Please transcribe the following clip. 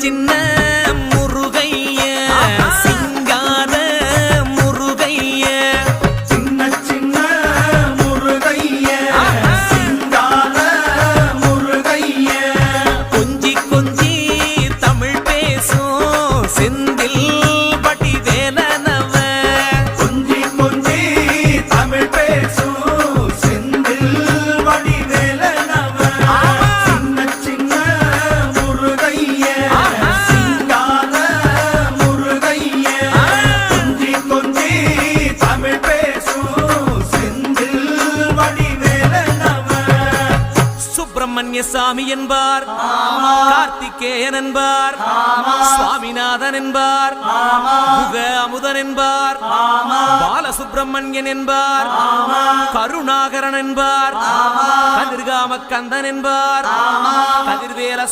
சின்ன முருகைய சிங்கார முருகைய சின்ன சின்ன முருகைய சிங்கார முருகைய கொஞ்சி கொஞ்சி தமிழ் பேசும் செந்தில் வடிவேலனவ கொஞ்சி கொஞ்சி தமிழ் பேசும் செந்தில் வடிவேலனவ சின்ன சின்ன முருகைய சிங்கார முருகைய கொஞ்சி கொஞ்சி தமிழ் பேசும் செந்தில் வடிவேலனவ சுப்பிரமணிய சாமி என்பார், கார்த்திகேயன் என்பார், சுவாமிநாதன் என்பார், முக அமுதன் என்பார், பாலசுப்பிரமணியன் என்பார், கருணாகரன் என்பார், கதிர்காம கந்தன் என்பார், கதிர்வேல